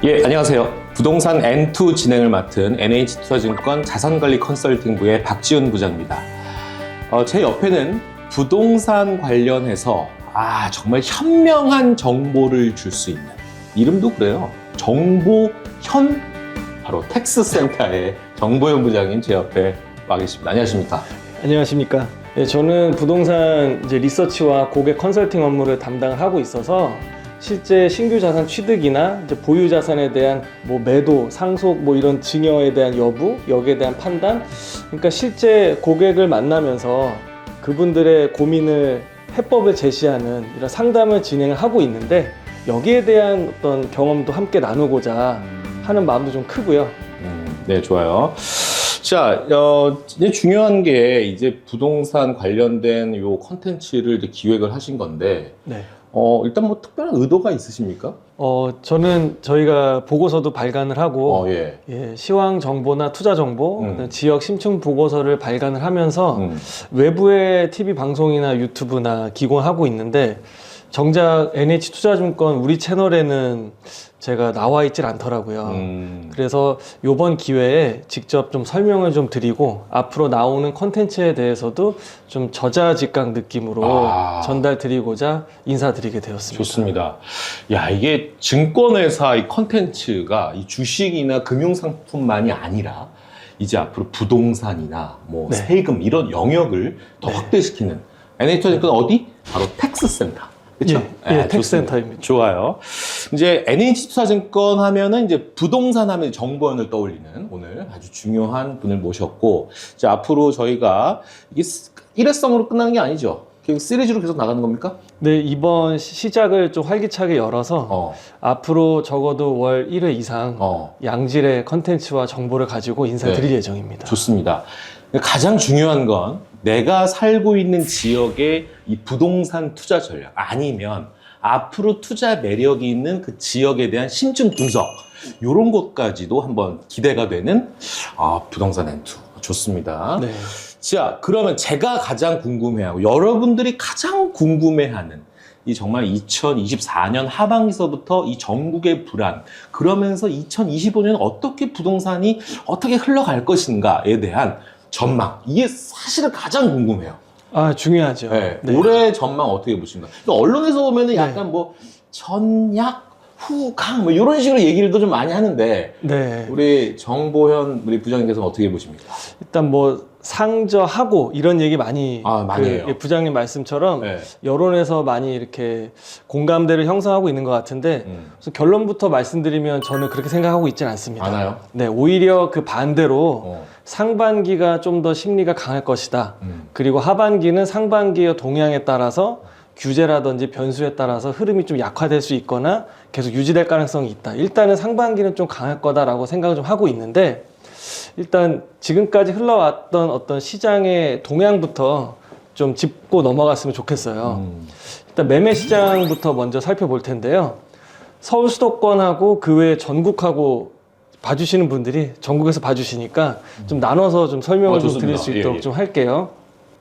예, 안녕하세요. 부동산 N2 진행을 맡은 NH투자증권 자산관리 컨설팅부의 박지훈 부장입니다. 제 옆에는 부동산 관련해서 정말 현명한 정보를 줄 수 있는, 이름도 그래요. 정보현, 바로 텍스센터의 정보현 부장님 제 옆에 와 계십니다. 안녕하십니까? 안녕하십니까? 네, 저는 부동산 리서치와 고객 컨설팅 업무를 담당하고 있어서 실제 신규 자산 취득이나 보유 자산에 대한 매도, 상속 이런 증여에 대한 여부, 여기에 대한 판단, 그러니까 실제 고객을 만나면서 그분들의 고민을 해법을 제시하는 이런 상담을 진행을 하고 있는데, 여기에 대한 어떤 경험도 함께 나누고자 하는 마음도 좀 크고요. 네, 좋아요. 자, 이제 중요한 게 이제 부동산 관련된 요 컨텐츠를 이제 기획을 하신 건데, 네. 일단 특별한 의도가 있으십니까? 저는 저희가 보고서도 발간을 하고, 예. 시황 정보나 투자 정보, 지역 심층 보고서를 발간을 하면서 외부의 TV 방송이나 유튜브나 기공하고 있는데, 정작 NH투자증권 우리 채널에는 제가 나와 있질 않더라고요. 그래서 이번 기회에 직접 좀 설명을 좀 드리고, 앞으로 나오는 콘텐츠에 대해서도 좀 저자직강 느낌으로 전달 드리고자 인사드리게 되었습니다. 좋습니다. 야, 이게 증권회사 이 콘텐츠가 이 주식이나 금융상품만이 아니라 이제 앞으로 부동산이나 네. 세금 이런 영역을 더 확대시키는 NH투자증권 어디? 바로 텍스센터. 그렇죠? 예, 텍스센터입니다. 좋아요. 이제 NH투자증권 하면은 이제 부동산 하면 정보원을 떠올리는 오늘 아주 중요한 분을 모셨고, 이제 앞으로 저희가 이게 일회성으로 끝나는 게 아니죠. 시리즈로 계속 나가는 겁니까? 네, 이번 시작을 좀 활기차게 열어서 앞으로 적어도 월 1회 이상 양질의 컨텐츠와 정보를 가지고 인사드릴 예정입니다. 좋습니다. 가장 중요한 건 내가 살고 있는 지역의 이 부동산 투자 전략, 아니면 앞으로 투자 매력이 있는 그 지역에 대한 심층 분석, 이런 것까지도 한번 기대가 되는 부동산 N2. 좋습니다. 네. 자, 그러면 제가 가장 궁금해하고 여러분들이 가장 궁금해하는 이 정말 2024년 하반기서부터 이 전국의 불안, 그러면서 2025년 어떻게 부동산이 어떻게 흘러갈 것인가에 대한 전망, 이게 사실은 가장 궁금해요. 중요하죠. 네. 네. 올해 전망 어떻게 보십니까? 언론에서 보면은 약간 전약, 후강 이런 식으로 얘기를 좀 많이 하는데, 네. 우리 정보현 우리 부장님께서는 어떻게 보십니까? 일단 상저하고 이런 얘기 많이 많이 해요. 부장님 말씀처럼 여론에서 많이 이렇게 공감대를 형성하고 있는 것 같은데, 그래서 결론부터 말씀드리면 저는 그렇게 생각하고 있지는 않습니다. 않아요? 네, 오히려 그 반대로 상반기가 좀 더 심리가 강할 것이다. 그리고 하반기는 상반기의 동향에 따라서 규제라든지 변수에 따라서 흐름이 좀 약화될 수 있거나 계속 유지될 가능성이 있다. 일단은 상반기는 좀 강할 거다라고 생각을 좀 하고 있는데, 일단 지금까지 흘러왔던 어떤 시장의 동향부터 좀 짚고 넘어갔으면 좋겠어요. 일단 매매 시장부터 먼저 살펴볼 텐데요. 서울 수도권하고 그 외 전국하고 봐주시는 분들이 전국에서 봐주시니까 좀 나눠서 좀 설명을 좀 드릴 수 있도록 좀 할게요.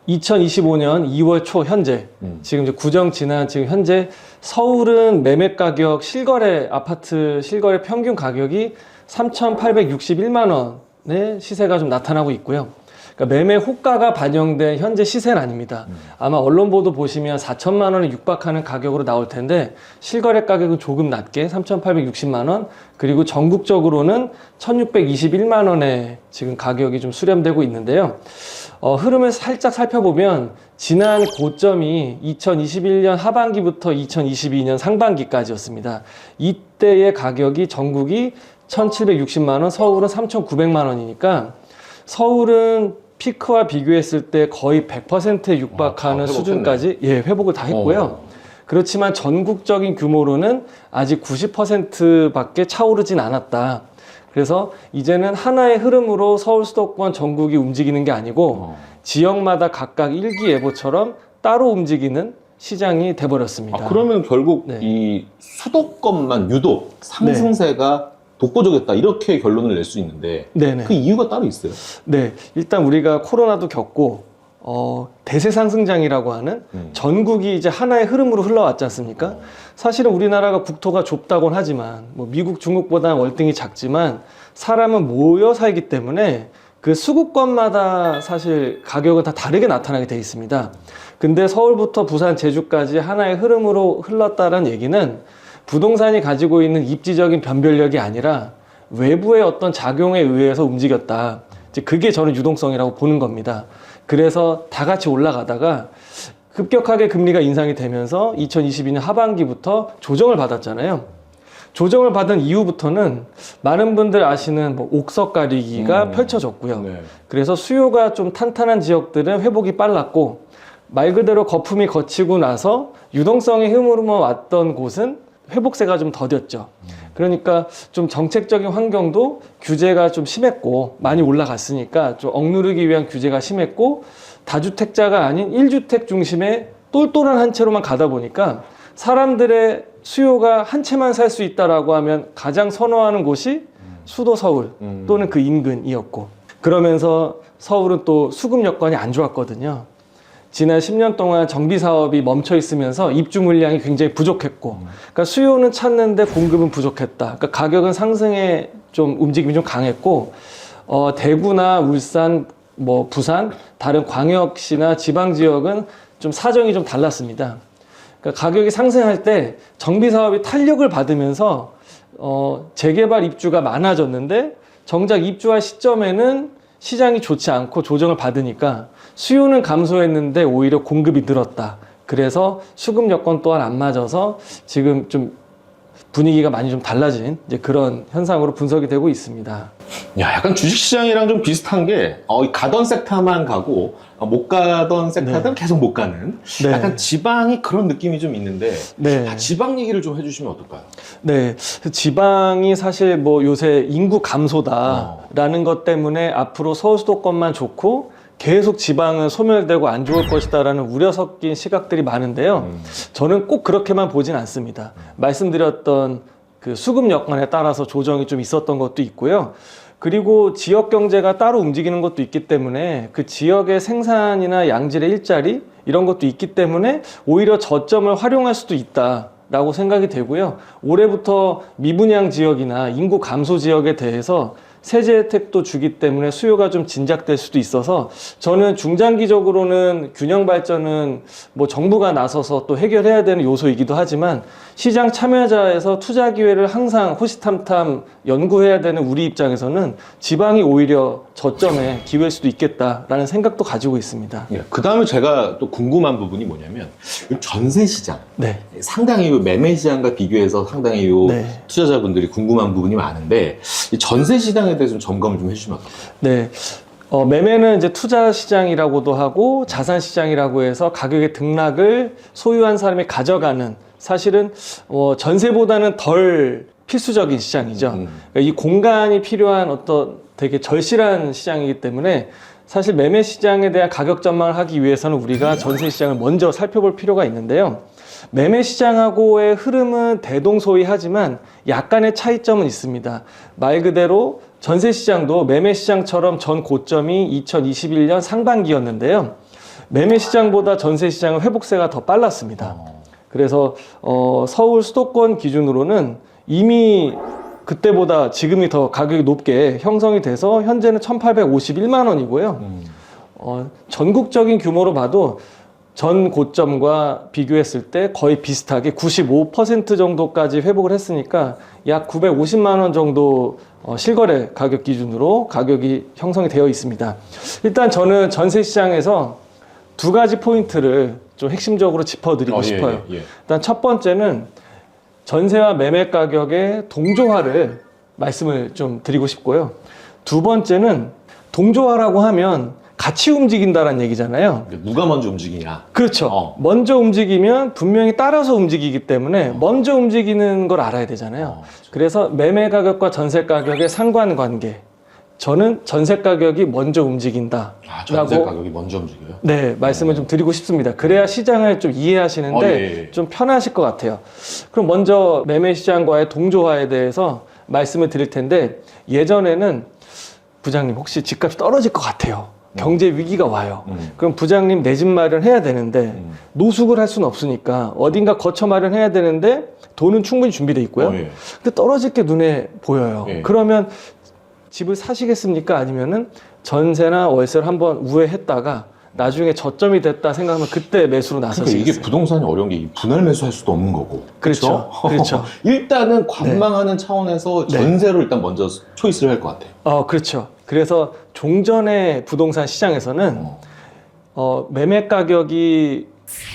2025년 2월 초 현재, 지금 이제 구정 지난 지금 현재 서울은 매매 가격 아파트 실거래 평균 가격이 3,861만 원의 시세가 좀 나타나고 있고요. 그러니까 매매 호가가 반영된 현재 시세는 아닙니다. 아마 언론 보도 보시면 4천만 원에 육박하는 가격으로 나올 텐데, 실거래 가격은 조금 낮게 3,860만 원, 그리고 전국적으로는 1,621만 원에 지금 가격이 좀 수렴되고 있는데요. 흐름을 살짝 살펴보면 지난 고점이 2021년 하반기부터 2022년 상반기까지였습니다. 이때의 가격이 전국이 1,760만 원, 서울은 3,900만 원이니까 서울은 피크와 비교했을 때 거의 100%에 육박하는 수준까지 회복을 다 했고요. 그렇지만 전국적인 규모로는 아직 90%밖에 차오르진 않았다. 그래서 이제는 하나의 흐름으로 서울 수도권 전국이 움직이는 게 아니고 지역마다 각각 일기예보처럼 따로 움직이는 시장이 돼버렸습니다. 그러면 결국 이 수도권만 유독 상승세가 독보적이었다, 이렇게 결론을 낼 수 있는데, 그 이유가 따로 있어요? 네, 일단 우리가 코로나도 겪고 대세 상승장이라고 하는 전국이 이제 하나의 흐름으로 흘러왔지 않습니까? 사실은 우리나라가 국토가 좁다곤 하지만 뭐 미국, 중국보다 월등히 작지만 사람은 모여 살기 때문에 그 수도권마다 사실 가격은 다 다르게 나타나게 돼 있습니다. 근데 서울부터 부산, 제주까지 하나의 흐름으로 흘렀다는 얘기는 부동산이 가지고 있는 입지적인 변별력이 아니라 외부의 어떤 작용에 의해서 움직였다. 이제 그게 저는 유동성이라고 보는 겁니다. 그래서 다 같이 올라가다가 급격하게 금리가 인상이 되면서 2022년 하반기부터 조정을 받았잖아요. 조정을 받은 이후부터는 많은 분들 아시는 뭐 옥석 가리기가 펼쳐졌고요. 네. 그래서 수요가 좀 탄탄한 지역들은 회복이 빨랐고 말 그대로 거품이 거치고 나서 유동성의 흐름으로 왔던 곳은 회복세가 좀 더뎠죠. 그러니까 좀 정책적인 환경도 규제가 좀 심했고 많이 올라갔으니까 좀 억누르기 위한 규제가 심했고 다주택자가 아닌 1주택 중심의 똘똘한 한 채로만 가다 보니까 사람들의 수요가 한 채만 살 수 있다라고 하면 가장 선호하는 곳이 수도 서울 또는 그 인근이었고 그러면서 서울은 또 수급 여건이 안 좋았거든요. 지난 10년 동안 정비 사업이 멈춰 있으면서 입주 물량이 굉장히 부족했고, 그러니까 수요는 찾는데 공급은 부족했다. 그러니까 가격은 상승에 좀 움직임이 좀 강했고, 대구나 울산, 뭐 부산, 다른 광역시나 지방 지역은 좀 사정이 좀 달랐습니다. 그러니까 가격이 상승할 때 정비 사업이 탄력을 받으면서 재개발 입주가 많아졌는데 정작 입주할 시점에는 시장이 좋지 않고 조정을 받으니까 수요는 감소했는데 오히려 공급이 늘었다. 그래서 수급 여건 또한 안 맞아서 지금 좀 분위기가 많이 좀 달라진 이제 그런 현상으로 분석이 되고 있습니다. 야, 약간 주식시장이랑 좀 비슷한 게 가던 섹터만 가고 못 가던 섹터들은 계속 못 가는 약간 지방이 그런 느낌이 좀 있는데 지방 얘기를 좀 해주시면 어떨까요? 네, 지방이 사실 뭐 요새 인구 감소다라는 것 때문에 앞으로 서울 수도권만 좋고 계속 지방은 소멸되고 안 좋을 것이다라는 우려 섞인 시각들이 많은데요. 저는 꼭 그렇게만 보진 않습니다. 말씀드렸던 그 수급 여건에 따라서 조정이 좀 있었던 것도 있고요. 그리고 지역 경제가 따로 움직이는 것도 있기 때문에 그 지역의 생산이나 양질의 일자리 이런 것도 있기 때문에 오히려 저점을 활용할 수도 있다라고 생각이 되고요. 올해부터 미분양 지역이나 인구 감소 지역에 대해서 세제 혜택도 주기 때문에 수요가 좀 진작될 수도 있어서 저는 중장기적으로는 균형 발전은 뭐 정부가 나서서 또 해결해야 되는 요소이기도 하지만 시장 참여자에서 투자 기회를 항상 호시탐탐 연구해야 되는 우리 입장에서는 지방이 오히려 저점의 기회일 수도 있겠다라는 생각도 가지고 있습니다. 그 다음에 제가 또 궁금한 부분이 뭐냐면 전세 시장. 상당히 매매 시장과 비교해서 상당히 투자자분들이 궁금한 부분이 많은데 이 전세 시장에 대해서 좀 점검을 좀 해주시면 어떨까요? 매매는 이제 투자 시장이라고도 하고 자산 시장이라고 해서 가격의 등락을 소유한 사람이 가져가는 사실은 전세보다는 덜 필수적인 시장이죠. 그러니까 이 공간이 필요한 어떤 되게 절실한 시장이기 때문에 사실 매매 시장에 대한 가격 전망을 하기 위해서는 우리가 전세 시장을 먼저 살펴볼 필요가 있는데요. 매매 시장하고의 흐름은 대동소이하지만 약간의 차이점은 있습니다. 말 그대로 전세 시장도 매매 시장처럼 전 고점이 2021년 상반기였는데요. 매매 시장보다 전세 시장은 회복세가 더 빨랐습니다. 그래서 서울 수도권 기준으로는 이미 그때보다 지금이 더 가격이 높게 형성이 돼서 현재는 1,851만 원이고요. 전국적인 규모로 봐도 전 고점과 비교했을 때 거의 비슷하게 95% 정도까지 회복을 했으니까 약 950만 원 정도 실거래 가격 기준으로 가격이 형성이 되어 있습니다. 일단 저는 전세 시장에서 두 가지 포인트를 좀 핵심적으로 짚어드리고 싶어요. 일단 첫 번째는 전세와 매매 가격의 동조화를 말씀을 좀 드리고 싶고요. 두 번째는 동조화라고 하면 같이 움직인다는 얘기잖아요. 누가 먼저 움직이냐? 그렇죠. 먼저 움직이면 분명히 따라서 움직이기 때문에 먼저 움직이는 걸 알아야 되잖아요. 그래서 매매 가격과 전세 가격의 상관관계. 저는 전세 가격이 먼저 움직인다. 전세 가격이 먼저 움직여요? 네, 말씀을 좀 드리고 싶습니다. 그래야 시장을 좀 이해하시는데 좀 편하실 것 같아요. 그럼 먼저 매매 시장과의 동조화에 대해서 말씀을 드릴 텐데 예전에는 부장님 혹시 집값이 떨어질 것 같아요 경제 위기가 와요. 그럼 부장님 내 집 마련해야 되는데 노숙을 할 수는 없으니까 어딘가 거처 마련해야 되는데 돈은 충분히 준비돼 있고요. 예. 근데 떨어질 게 눈에 보여요. 예. 그러면 집을 사시겠습니까? 아니면은 전세나 월세를 한번 우회했다가 나중에 저점이 됐다 생각하면 그때 매수로 그러니까 나서시겠어요. 이게 부동산이 어려운 게 분할 매수할 수도 없는 거고. 그렇죠. 그렇죠. 일단은 관망하는 차원에서 네. 전세로 일단 먼저 초이스를 할 것 같아요. 그렇죠. 그래서 종전의 부동산 시장에서는 매매 가격이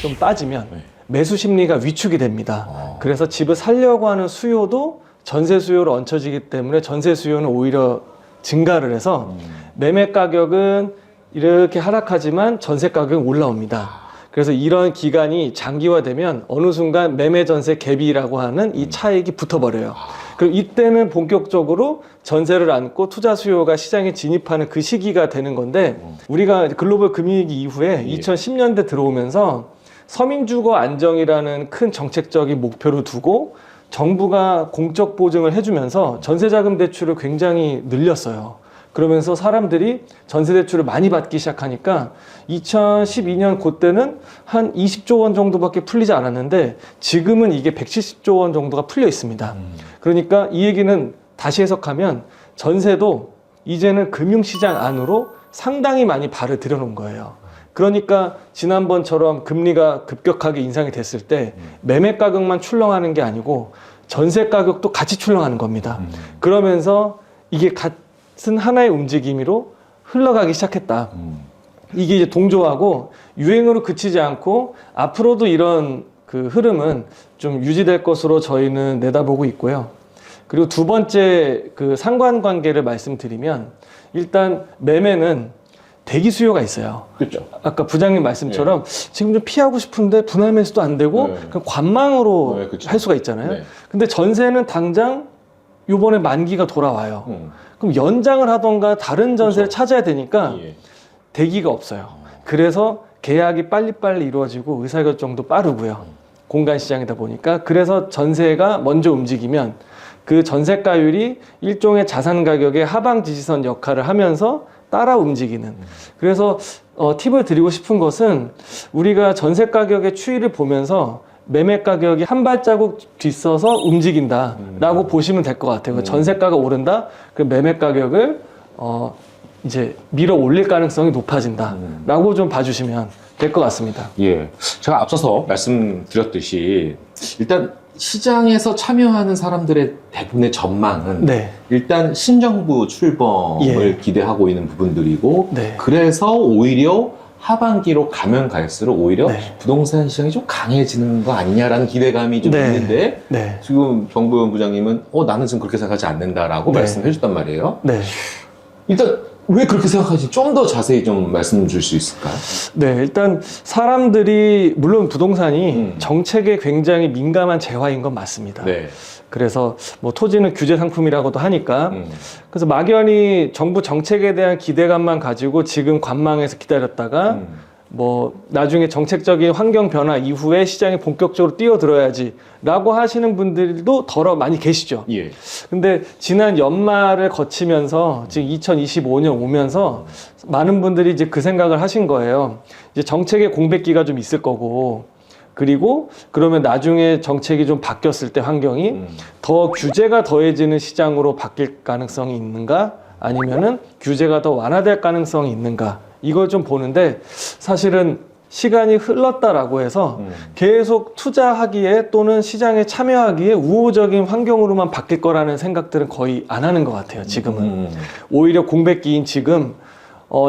좀 빠지면 네. 매수 심리가 위축이 됩니다. 그래서 집을 살려고 하는 수요도 전세 수요로 얹혀지기 때문에 전세 수요는 오히려 증가를 해서 매매 가격은 이렇게 하락하지만 전세 가격은 올라옵니다. 그래서 이런 기간이 장기화되면 어느 순간 매매 전세 갭이라고 하는 이 차익이 붙어버려요. 그럼 이때는 본격적으로 전세를 안고 투자 수요가 시장에 진입하는 그 시기가 되는 건데 우리가 글로벌 금융위기 이후에 2010년대 들어오면서 서민주거 안정이라는 큰 정책적인 목표를 두고 정부가 공적 보증을 해주면서 전세자금 대출을 굉장히 늘렸어요. 그러면서 사람들이 전세대출을 많이 받기 시작하니까 2012년 그때는 한 20조 원 정도밖에 풀리지 않았는데 지금은 이게 170조 원 정도가 풀려 있습니다. 그러니까 이 얘기는 다시 해석하면 전세도 이제는 금융시장 안으로 상당히 많이 발을 들여놓은 거예요. 그러니까 지난번처럼 금리가 급격하게 인상이 됐을 때 매매 가격만 출렁하는 게 아니고 전세 가격도 같이 출렁하는 겁니다. 그러면서 이게 같은 하나의 움직임으로 흘러가기 시작했다. 이게 이제 동조하고 유행으로 그치지 않고 앞으로도 이런 그 흐름은 좀 유지될 것으로 저희는 내다보고 있고요. 그리고 두 번째 그 상관관계를 말씀드리면 일단 매매는 대기 수요가 있어요. 그렇죠. 아까 부장님 말씀처럼 지금 좀 피하고 싶은데 분할 매수도 안 되고 그냥 관망으로 그렇죠. 할 수가 있잖아요. 네. 근데 전세는 당장 요번에 만기가 돌아와요. 그럼 연장을 하던가 다른 전세를 그렇죠. 찾아야 되니까 예. 대기가 없어요. 그래서 계약이 빨리빨리 이루어지고 의사결정도 빠르고요. 공간 시장이다 보니까 그래서 전세가 먼저 움직이면 그 전세가율이 일종의 자산 가격의 하방 지지선 역할을 하면서 따라 움직이는. 그래서 팁을 드리고 싶은 것은 우리가 전세 가격의 추이를 보면서 매매 가격이 한 발자국 뒤서서 움직인다라고 보시면 될 것 같아요. 전세가가 오른다, 그 매매 가격을 이제 밀어 올릴 가능성이 높아진다라고 좀 봐주시면 될 것 같습니다. 예. 제가 앞서서 말씀드렸듯이 일단 시장에서 참여하는 사람들의 대부분의 전망은 네. 일단 신정부 출범을 예. 기대하고 있는 부분들이고 네. 그래서 오히려 하반기로 가면 갈수록 오히려 네. 부동산 시장이 좀 강해지는 거 아니냐라는 기대감이 좀 네. 있는데 네. 지금 정보현 부장님은 나는 지금 그렇게 생각하지 않는다라고 네. 말씀해 줬단 말이에요. 네. 일단 왜 그렇게 생각하지? 좀 더 자세히 좀 말씀 줄 수 있을까요? 네, 일단 사람들이 물론 부동산이 정책에 굉장히 민감한 재화인 건 맞습니다. 네. 그래서 뭐 토지는 규제 상품이라고도 하니까 그래서 막연히 정부 정책에 대한 기대감만 가지고 지금 관망해서 기다렸다가 뭐 나중에 정책적인 환경 변화 이후에 시장에 본격적으로 뛰어들어야지 라고 하시는 분들도 더러 많이 계시죠. 예. 근데 지난 연말을 거치면서 지금 2025년 오면서 많은 분들이 이제 그 생각을 하신 거예요. 이제 정책의 공백기가 좀 있을 거고 그리고 그러면 나중에 정책이 좀 바뀌었을 때 환경이 더 규제가 더해지는 시장으로 바뀔 가능성이 있는가 아니면은 규제가 더 완화될 가능성이 있는가 이걸 좀 보는데 사실은 시간이 흘렀다라고 해서 계속 투자하기에 또는 시장에 참여하기에 우호적인 환경으로만 바뀔 거라는 생각들은 거의 안 하는 것 같아요. 지금은 오히려 공백기인 지금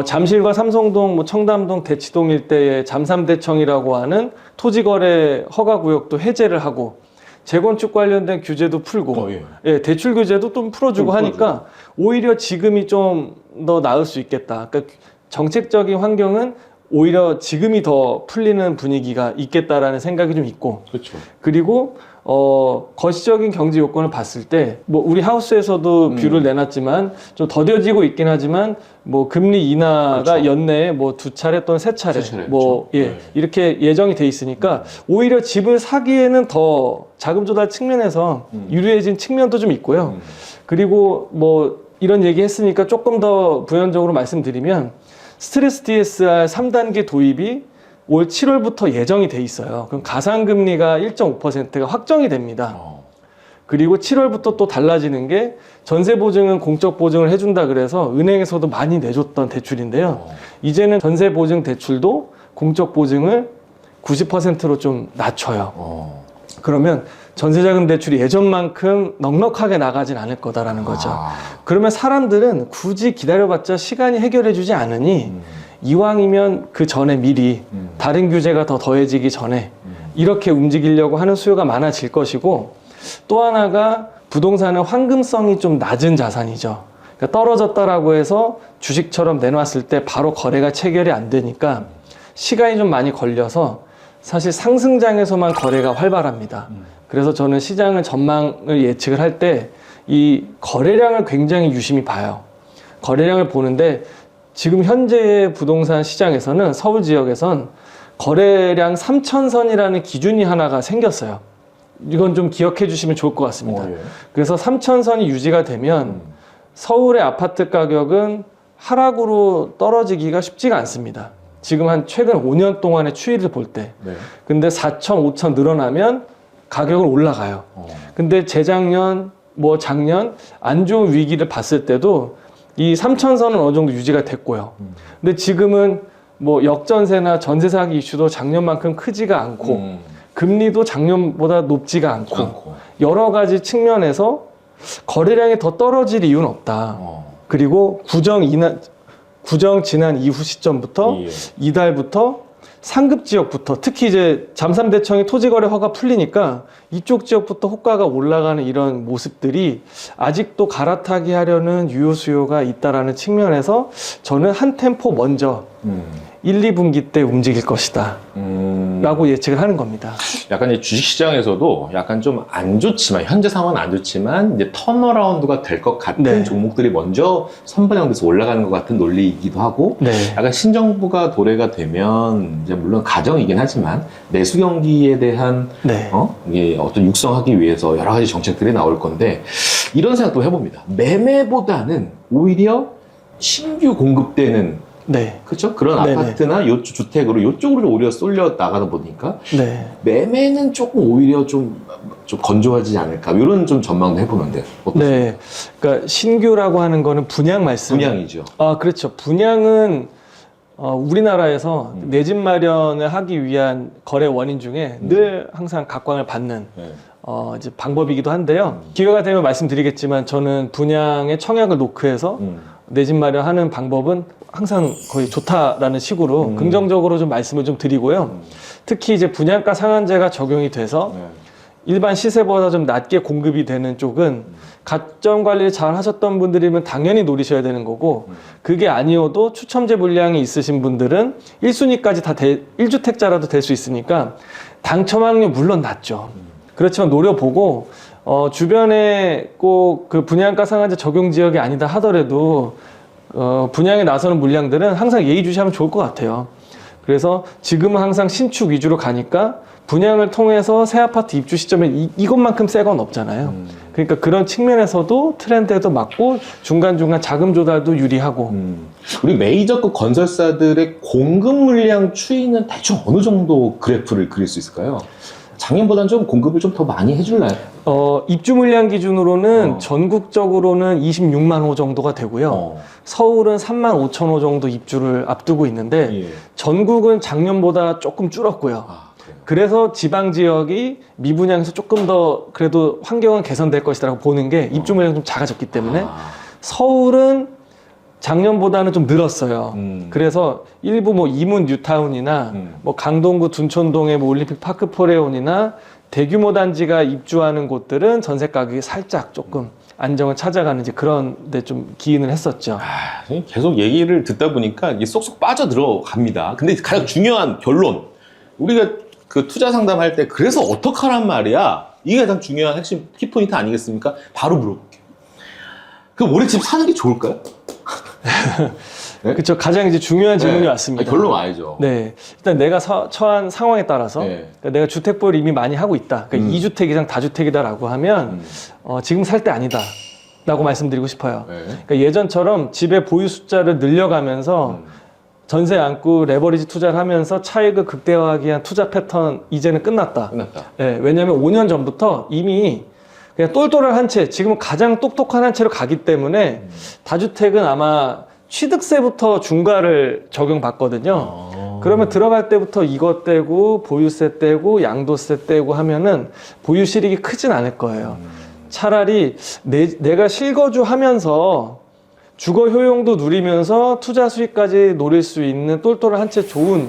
잠실과 삼성동, 뭐 청담동, 대치동 일대의 잠삼대청이라고 하는 토지거래 허가구역도 해제를 하고 재건축 관련된 규제도 풀고 예, 대출 규제도 좀 풀어주고 하니까 오히려 지금이 좀 더 나을 수 있겠다. 그러니까 정책적인 환경은 오히려 지금이 더 풀리는 분위기가 있겠다라는 생각이 좀 있고 그렇죠. 그리고 거시적인 경제 요건을 봤을 때 뭐 우리 하우스에서도 뷰를 내놨지만 좀 더뎌지고 있긴 하지만 뭐 금리 인하가 그렇죠. 연내에 뭐 2차례 또는 3차례 뭐 그렇죠. 예, 네. 이렇게 예정이 돼 있으니까 오히려 집을 사기에는 더 자금 조달 측면에서 유리해진 측면도 좀 있고요. 그리고 뭐 이런 얘기 했으니까 조금 더 부연적으로 말씀드리면 스트레스 DSR 3단계 도입이 올 7월부터 예정이 돼 있어요. 그럼 가상금리가 1.5%가 확정이 됩니다. 그리고 7월부터 또 달라지는 게 전세보증은 공적보증을 해준다 그래서 은행에서도 많이 내줬던 대출인데요. 이제는 전세보증 대출도 공적보증을 90%로 좀 낮춰요. 그러면 전세자금 대출이 예전만큼 넉넉하게 나가진 않을 거다라는 거죠. 그러면 사람들은 굳이 기다려봤자 시간이 해결해주지 않으니 이왕이면 그 전에 미리 다른 규제가 더 더해지기 전에 이렇게 움직이려고 하는 수요가 많아질 것이고, 또 하나가 부동산은 황금성이 좀 낮은 자산이죠. 그러니까 떨어졌다라고 해서 주식처럼 내놨을 때 바로 거래가 체결이 안 되니까 시간이 좀 많이 걸려서 사실 상승장에서만 거래가 활발합니다. 그래서 저는 시장을 전망을 예측을 할 때 이 거래량을 굉장히 유심히 봐요. 거래량을 보는데 지금 현재의 부동산 시장에서는 서울 지역에선 거래량 3,000선이라는 기준이 하나가 생겼어요. 이건 좀 기억해 주시면 좋을 것 같습니다. 예. 그래서 3,000선이 유지가 되면 서울의 아파트 가격은 하락으로 떨어지기가 쉽지가 않습니다. 지금 한 최근 5년 동안의 추이를 볼 때. 네. 근데 4천, 5천 늘어나면 가격은 올라가요. 근데 재작년, 뭐 작년 안 좋은 위기를 봤을 때도 이 3,000선은 어느 정도 유지가 됐고요. 근데 지금은 뭐 역전세나 전세 사기 이슈도 작년만큼 크지가 않고 금리도 작년보다 높지가 않고 여러 가지 측면에서 거래량이 더 떨어질 이유는 없다. 그리고 구정 지난 이후 시점부터 예. 이달부터 상급 지역부터 특히 이제 잠삼대청이 토지거래 허가 풀리니까 이쪽 지역부터 호가가 올라가는 이런 모습들이 아직도 갈아타기 하려는 유효 수요가 있다라는 측면에서 저는 한 템포 먼저 1, 2분기 때 움직일 것이다 라고 예측을 하는 겁니다. 약간 이제 주식시장에서도 약간 좀 안 좋지만, 현재 상황은 안 좋지만 이제 턴어라운드가 될 것 같은 네. 종목들이 먼저 선반영돼서 올라가는 것 같은 논리이기도 하고, 네. 약간 신정부가 도래가 되면 이제 물론 가정이긴 하지만 내수 경기에 대한 네. 이게 어떤 육성하기 위해서 여러 가지 정책들이 나올 건데, 이런 생각도 해봅니다. 매매보다는 오히려 신규 공급되는, 네. 그렇죠? 그런 네네. 아파트나 요 주택으로 이쪽으로 오히려 쏠려 나가다 보니까 네. 매매는 조금 오히려 좀 건조하지 않을까, 이런 좀 전망도 해보는데 어떠세요? 네. 그러니까 신규라고 하는 거는 분양 말씀. 분양이죠. 아, 그렇죠. 분양은 우리나라에서 내 집 마련을 하기 위한 거래 원인 중에 늘 항상 각광을 받는 네. 이제 방법이기도 한데요. 기회가 되면 말씀드리겠지만 저는 분양의 청약을 노크해서 내 집 마련하는 방법은 항상 거의 좋다라는 식으로 긍정적으로 좀 말씀을 좀 드리고요. 특히 이제 분양가 상한제가 적용이 돼서 네. 일반 시세보다 좀 낮게 공급이 되는 쪽은 가점 관리를 잘 하셨던 분들이면 당연히 노리셔야 되는 거고, 그게 아니어도 추첨제 물량이 있으신 분들은 1순위까지 다 1주택자라도 될 수 있으니까 당첨 확률 물론 낮죠. 그렇지만 노려보고 주변에 꼭 그 분양가 상한제 적용 지역이 아니다 하더라도 분양에 나서는 물량들은 항상 예의주시하면 좋을 것 같아요. 그래서 지금은 항상 신축 위주로 가니까 분양을 통해서 새 아파트 입주 시점에 이것만큼 새 건 없잖아요. 그러니까 그런 측면에서도 트렌드에도 맞고 중간중간 자금 조달도 유리하고. 우리 메이저급 건설사들의 공급 물량 추이는 대충 어느 정도 그래프를 그릴 수 있을까요? 작년보다는 좀 공급을 좀 더 많이 해줄나요? 입주 물량 기준으로는 전국적으로는 26만 호 정도가 되고요. 서울은 3만 5천 호 정도 입주를 앞두고 있는데 예. 전국은 작년보다 조금 줄었고요. 그래요. 그래서 지방 지역이 미분양에서 조금 더 그래도 환경은 개선될 것이라고 보는 게 입주 물량이 좀 작아졌기 때문에 서울은 작년보다는 좀 늘었어요. 그래서 일부 뭐 이문 뉴타운이나 뭐 강동구 둔촌동의 뭐 올림픽 파크 포레온이나 대규모 단지가 입주하는 곳들은 전세 가격이 살짝 조금 안정을 찾아가는 이제 그런 데 좀 기인을 했었죠. 계속 얘기를 듣다 보니까 이게 쏙쏙 빠져 들어갑니다. 근데 가장 중요한 결론, 우리가 그 투자 상담할 때 그래서 어떡하란 말이야, 이게 가장 중요한 핵심 키포인트 아니겠습니까? 바로 물어볼게요. 그럼 올해 집 사는 게 좋을까요? 네? 그렇죠. 가장 이제 중요한 질문이 네. 왔습니다. 결론 알죠. 네, 일단 내가 처한 상황에 따라서 네. 그러니까 내가 주택 보유를 이미 많이 하고 있다. 그러니까 2주택 이상 다주택이다라고 하면 지금 살 때 아니다라고 말씀드리고 싶어요. 네. 그러니까 예전처럼 집의 보유 숫자를 늘려가면서 전세 안고 레버리지 투자를 하면서 차익을 극대화하기 위한 투자 패턴 이제는 끝났다. 끝났다. 네, 왜냐하면 5년 전부터 이미 그냥 똘똘한 한 채, 지금 가장 똑똑한 한 채로 가기 때문에 다주택은 아마 취득세부터 중과를 적용받거든요. 그러면 들어갈 때부터 이것 떼고 보유세 떼고 양도세 떼고 하면은 보유 실익이 크진 않을 거예요. 차라리 내가 실거주 하면서 주거 효용도 누리면서 투자 수익까지 노릴 수 있는 똘똘한 한 채 좋은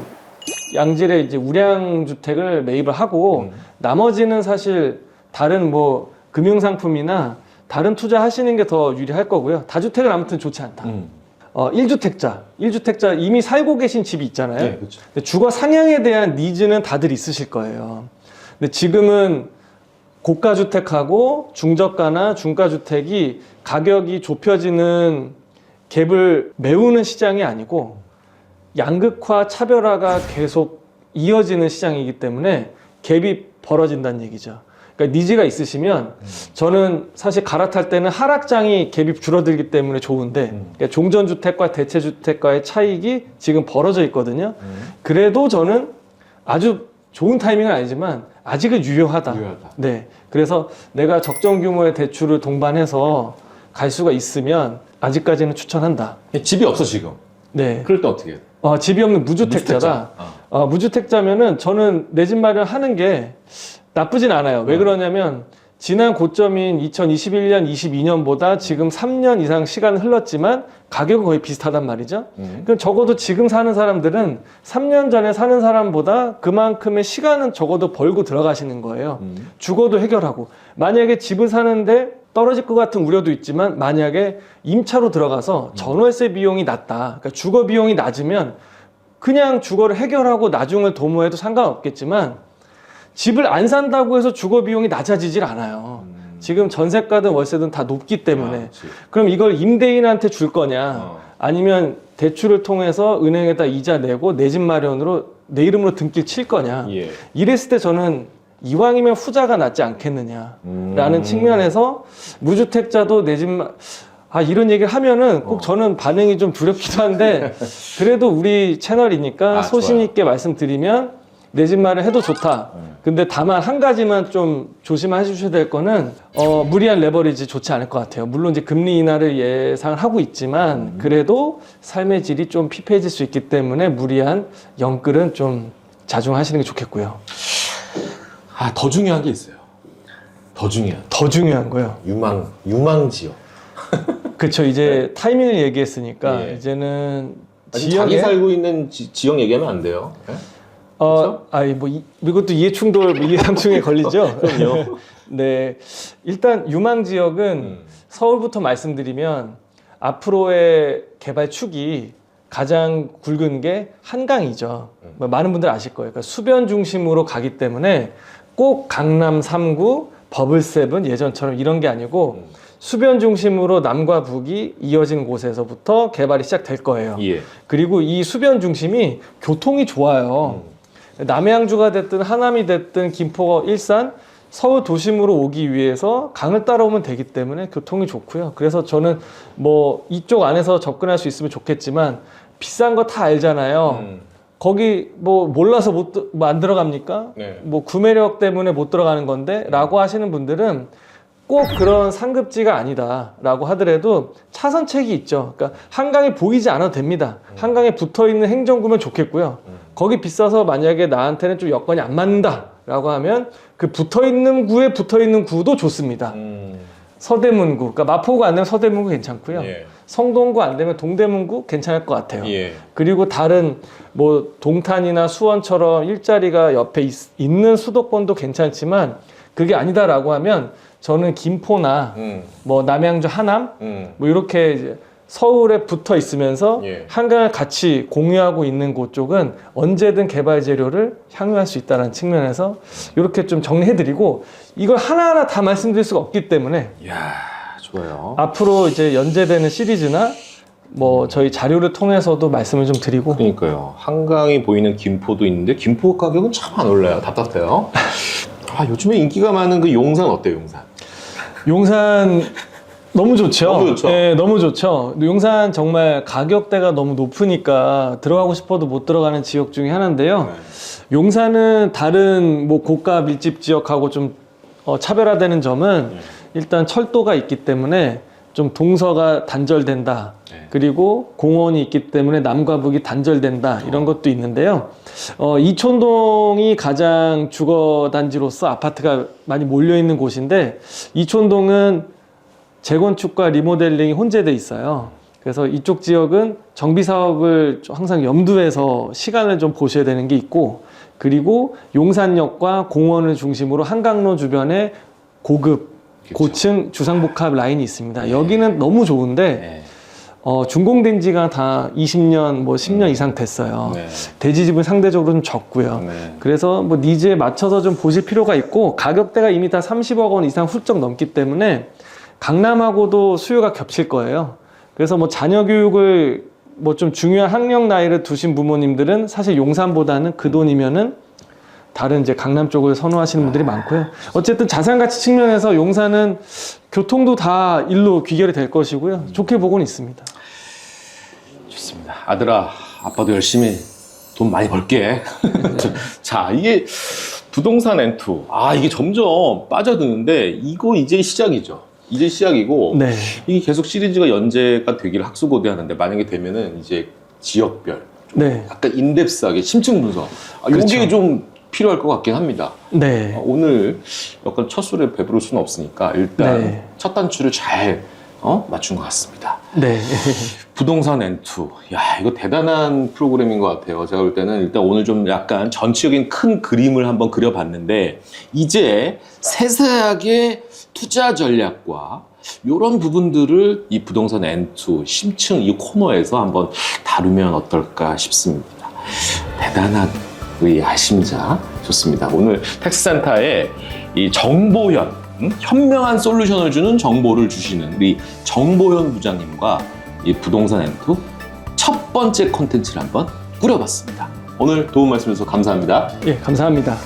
양질의 이제 우량 주택을 매입을 하고 나머지는 사실 다른 뭐 금융상품이나 다른 투자 하시는 게 더 유리할 거고요. 다주택은 아무튼 좋지 않다. 1주택자 이미 살고 계신 집이 있잖아요. 네, 그렇죠. 근데 주거 상향에 대한 니즈는 다들 있으실 거예요. 근데 지금은 고가주택하고 중저가나 중가주택이 가격이 좁혀지는 갭을 메우는 시장이 아니고 양극화, 차별화가 계속 이어지는 시장이기 때문에 갭이 벌어진다는 얘기죠. 그러니까 니즈가 있으시면 저는 사실 갈아탈 때는 하락장이 갭이 줄어들기 때문에 좋은데 그러니까 종전주택과 대체주택과의 차익이 지금 벌어져 있거든요. 그래도 저는 아주 좋은 타이밍은 아니지만 아직은 유효하다. 네, 그래서 내가 적정 규모의 대출을 동반해서 갈 수가 있으면 아직까지는 추천한다. 집이 없어 지금. 네. 그럴 때 어떻게 해요? 집이 없는 무주택자다. 무주택자면은 저는 내 집 마련하는 게 나쁘진 않아요. 왜 그러냐면 지난 고점인 2021년, 22년보다 지금 3년 이상 시간이 흘렀지만 가격은 거의 비슷하단 말이죠. 그럼 적어도 지금 사는 사람들은 3년 전에 사는 사람보다 그만큼의 시간은 적어도 벌고 들어가시는 거예요. 주거도 해결하고. 만약에 집을 사는데 떨어질 것 같은 우려도 있지만 만약에 임차로 들어가서 전월세 비용이 낮다. 그러니까 주거 비용이 낮으면 그냥 주거를 해결하고 나중을 도모해도 상관없겠지만 집을 안 산다고 해서 주거 비용이 낮아지질 않아요. 지금 전세가든 월세든 다 높기 때문에. 그럼 이걸 임대인한테 줄 거냐 아니면 대출을 통해서 은행에다 이자 내고 내 집 마련으로 내 이름으로 등기를 칠 거냐. 이랬을 때 저는 이왕이면 후자가 낫지 않겠느냐라는 측면에서 무주택자도 내 집 이런 얘기를 하면은 꼭 저는 반응이 좀 두렵기도 한데 그래도 우리 채널이니까 소신 있게 말씀드리면 내 집 마련 해도 좋다. 근데 다만 한 가지만 좀 조심해 주셔야 될 거는 무리한 레버리지 좋지 않을 것 같아요. 물론 이제 금리 인하를 예상을 하고 있지만 그래도 삶의 질이 좀 피폐해질 수 있기 때문에 무리한 영끌은 좀 자중하시는 게 좋겠고요. 더 중요한 게 있어요. 더 중요한 거요. 유망지역. 그렇죠. 이제 타이밍을 얘기했으니까 이제는 자기 살고 있는 지역 얘기하면 안 돼요. 네? 이것도 이해충돌, 이해상충에 걸리죠? 그럼요. 네. 일단 유망 지역은 서울부터 말씀드리면 앞으로의 개발 축이 가장 굵은 게 한강이죠. 많은 분들 아실 거예요. 그러니까 수변 중심으로 가기 때문에 꼭 강남 3구, 버블7 예전처럼 이런 게 아니고 수변 중심으로 남과 북이 이어진 곳에서부터 개발이 시작될 거예요. 그리고 이 수변 중심이 교통이 좋아요. 남해안주가 됐든 하남이 됐든 김포, 일산, 서울 도심으로 오기 위해서 강을 따라오면 되기 때문에 교통이 좋고요. 그래서 저는 뭐 이쪽 안에서 접근할 수 있으면 좋겠지만 비싼 거 다 알잖아요. 거기 뭐 몰라서 안 들어갑니까? 뭐 구매력 때문에 못 들어가는 건데 라고 하시는 분들은 꼭 그런 상급지가 아니다 라고 하더라도 차선책이 있죠. 그러니까 한강이 보이지 않아도 됩니다. 한강에 붙어있는 행정구면 좋겠고요. 거기 비싸서 만약에 나한테는 좀 여건이 안 맞는다 라고 하면 그 붙어있는 구에 붙어있는 구도 좋습니다. 서대문구, 그러니까 마포구 안 되면 서대문구 괜찮고요. 성동구 안 되면 동대문구 괜찮을 것 같아요. 그리고 다른 뭐 동탄이나 수원처럼 일자리가 옆에 있는 수도권도 괜찮지만 그게 아니다라고 하면 저는 김포나 뭐 남양주 하남 뭐 이렇게 이제 서울에 붙어 있으면서 한강을 같이 공유하고 있는 곳 쪽은 언제든 개발 재료를 향유할 수 있다는 측면에서 이렇게 좀 정리해드리고 이걸 하나하나 다 말씀드릴 수가 없기 때문에 좋아요. 앞으로 이제 연재되는 시리즈나 뭐 저희 자료를 통해서도 말씀을 좀 드리고. 그러니까요. 한강이 보이는 김포도 있는데 김포 가격은 참 안 올라요. 답답해요. 요즘에 인기가 많은 그 용산 어때요, 용산? 너무 좋죠. 너무 좋죠. 네, 너무 좋죠. 용산 정말 가격대가 너무 높으니까 들어가고 싶어도 못 들어가는 지역 중에 하나인데요. 용산은 다른 뭐 고가 밀집 지역하고 좀 차별화되는 점은 일단 철도가 있기 때문에 좀 동서가 단절된다. 그리고 공원이 있기 때문에 남과 북이 단절된다. 이런 것도 있는데요. 이촌동이 가장 주거단지로서 아파트가 많이 몰려있는 곳인데 이촌동은 재건축과 리모델링이 혼재돼 있어요. 그래서 이쪽 지역은 정비 사업을 항상 염두해서 시간을 좀 보셔야 되는 게 있고, 그리고 용산역과 공원을 중심으로 한강로 주변에 고급 고층 주상복합 라인이 있습니다. 여기는 너무 좋은데 준공된 지가 다 20년, 뭐 10년 이상 됐어요. 대지집은 상대적으로 좀 적고요. 그래서 뭐 니즈에 맞춰서 좀 보실 필요가 있고, 가격대가 이미 다 30억 원 이상 훌쩍 넘기 때문에 강남하고도 수요가 겹칠 거예요. 그래서 뭐 자녀 교육을 뭐 좀 중요한 학령 나이를 두신 부모님들은 사실 용산보다는 그 돈이면은 다른 이제 강남 쪽을 선호하시는 분들이 많고요. 어쨌든 자산 가치 측면에서 용산은 교통도 다 일로 귀결이 될 것이고요. 좋게 보고는 있습니다. 좋습니다. 아들아, 아빠도 열심히 돈 많이 벌게. 자, 이게 부동산 N2. 이게 점점 빠져드는데 이거 이제 시작이죠. 이제 시작이고 네. 이게 계속 시리즈가 연재가 되기를 학수고대하는데, 만약에 되면은 이제 지역별 네. 약간 인덱스하게 심층 분석, 그렇죠. 이게 좀 필요할 것 같긴 합니다. 네. 오늘 약간 첫 술에 배부를 수는 없으니까 일단 네. 첫 단추를 잘 맞춘 것 같습니다. 네. 부동산 N2. 야, 이거 대단한 프로그램인 것 같아요. 제가 볼 때는 일단 오늘 좀 약간 전체적인 큰 그림을 한번 그려봤는데, 이제 세세하게 투자 전략과 이런 부분들을 이 부동산 N2 심층 이 코너에서 한번 다루면 어떨까 싶습니다. 대단한 우리 야심자 좋습니다. 오늘 텍스센터에 이 정보현, 현명한 솔루션을 주는 정보를 주시는 우리 정보현 부장님과 이 부동산 N2 첫 번째 콘텐츠를 한번 꾸려봤습니다. 오늘 도움 말씀 주셔서 감사합니다. 예, 감사합니다.